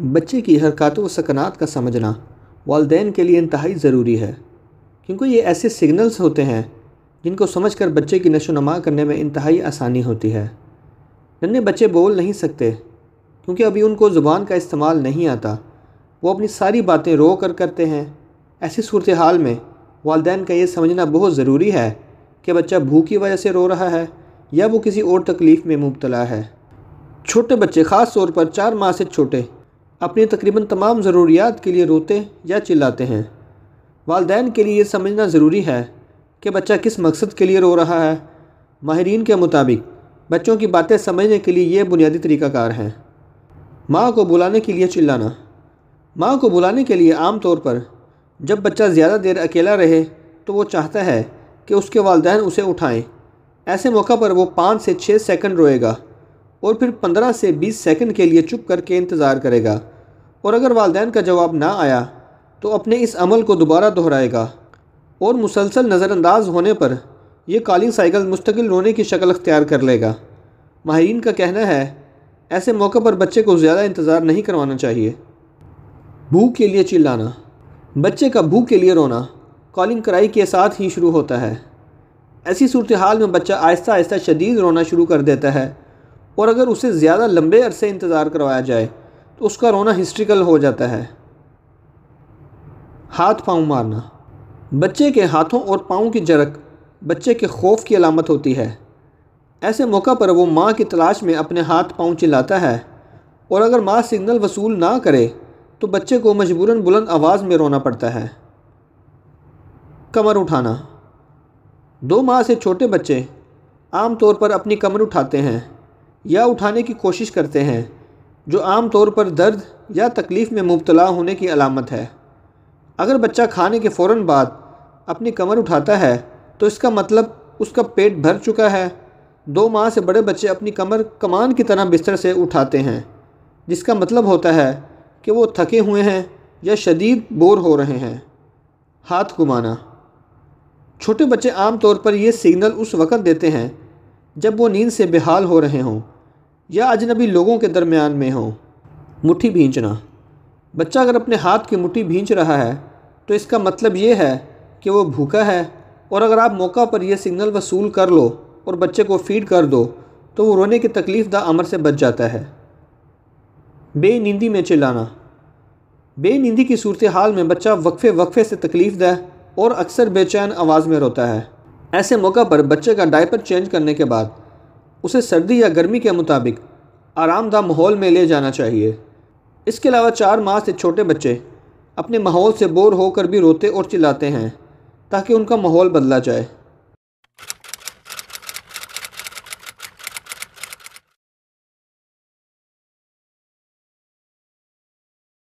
बच्चे की हरकतों व सकनात का समझना वालिदैन के लिए इंतहाई ज़रूरी है, क्योंकि ये ऐसे सिग्नल्स होते हैं जिनको समझकर बच्चे की नशोनुमा करने में इंतहाई आसानी होती है। नन्हे बच्चे बोल नहीं सकते क्योंकि अभी उनको ज़ुबान का इस्तेमाल नहीं आता। वो अपनी सारी बातें रो कर करते हैं। ऐसी सूरत हाल में वालिदैन का ये समझना बहुत ज़रूरी है कि बच्चा भूख की वजह से रो रहा है या वो किसी और तकलीफ़ में मुब्तला है। छोटे बच्चे ख़ास तौर पर 4 माह से छोटे अपनी तकरीबन तमाम ज़रूरियात के लिए रोते या चिल्लाते हैं। वालिदैन के लिए ये समझना ज़रूरी है कि बच्चा किस मकसद के लिए रो रहा है। माहिरीन के मुताबिक बच्चों की बातें समझने के लिए ये बुनियादी तरीक़ाकार हैं। माँ को बुलाने के लिए चिल्लाना। माँ को बुलाने के लिए आम तौर पर जब बच्चा ज़्यादा देर अकेला रहे तो वो चाहता है कि उसके वालिदैन उसे उठाएं। ऐसे मौका पर वो 5 से 6 सेकंड रोएगा और फिर 15 से 20 सेकंड के लिए चुप करके इंतज़ार करेगा, और अगर वालिदैन का जवाब ना आया तो अपने इस अमल को दोबारा दोहराएगा और मुसलसल नज़रअंदाज होने पर यह कॉलिंग साइकिल मुस्तकिल रोने की शक्ल अख्तियार कर लेगा। माहिरीन का कहना है ऐसे मौके पर बच्चे को ज़्यादा इंतज़ार नहीं करवाना चाहिए। भूख के लिए चिल्लाना। बच्चे का भूख के लिए रोना कॉलिंग कराई के साथ ही शुरू होता है। ऐसी सूरत हाल में बच्चा आहिस्ता आहिस्ता शदीद रोना शुरू कर देता है, और अगर उसे ज़्यादा लंबे अरसे इंतज़ार करवाया जाए तो उसका रोना हिस्ट्रिकल हो जाता है। हाथ पाँव मारना। बच्चे के हाथों और पाँव की जरक बच्चे के खौफ की अलामत होती है। ऐसे मौका पर वो माँ की तलाश में अपने हाथ पाँव चिल्लाता है, और अगर माँ सिग्नल वसूल ना करे तो बच्चे को मजबूरन बुलंद आवाज़ में रोना पड़ता है। कमर उठाना। 2 माह से छोटे बच्चे आम तौर पर अपनी कमर उठाते हैं या उठाने की कोशिश करते हैं, जो आम तौर पर दर्द या तकलीफ़ में मुब्तला होने की अलामत है। अगर बच्चा खाने के फ़ौरन बाद अपनी कमर उठाता है तो इसका मतलब उसका पेट भर चुका है। 2 माह से बड़े बच्चे अपनी कमर कमान की तरह बिस्तर से उठाते हैं, जिसका मतलब होता है कि वो थके हुए हैं या शदीद बोर हो रहे हैं। हाथ घुमाना। छोटे बच्चे आम तौर पर ये सिग्नल उस वक़्त देते हैं जब वो नींद से बेहाल हो रहे हों या अजनबी लोगों के दरमियान में हों। मुट्ठी भींचना। बच्चा अगर अपने हाथ की मुट्ठी भींच रहा है तो इसका मतलब ये है कि वो भूखा है, और अगर आप मौका पर यह सिग्नल वसूल कर लो और बच्चे को फीड कर दो तो वो रोने की तकलीफ़ दा अमर से बच जाता है। बेनींदी में चिल्लाना। बेनींदी की सूरत हाल में बच्चा वक्फे से तकलीफ़ दा और अक्सर बेचैन आवाज़ में रोता है। ऐसे मौका पर बच्चे का डायपर चेंज करने के बाद उसे सर्दी या गर्मी के मुताबिक आरामदा माहौल में ले जाना चाहिए। इसके अलावा 4 माह से छोटे बच्चे अपने माहौल से बोर होकर भी रोते और चिल्लाते हैं ताकि उनका माहौल बदला जाए।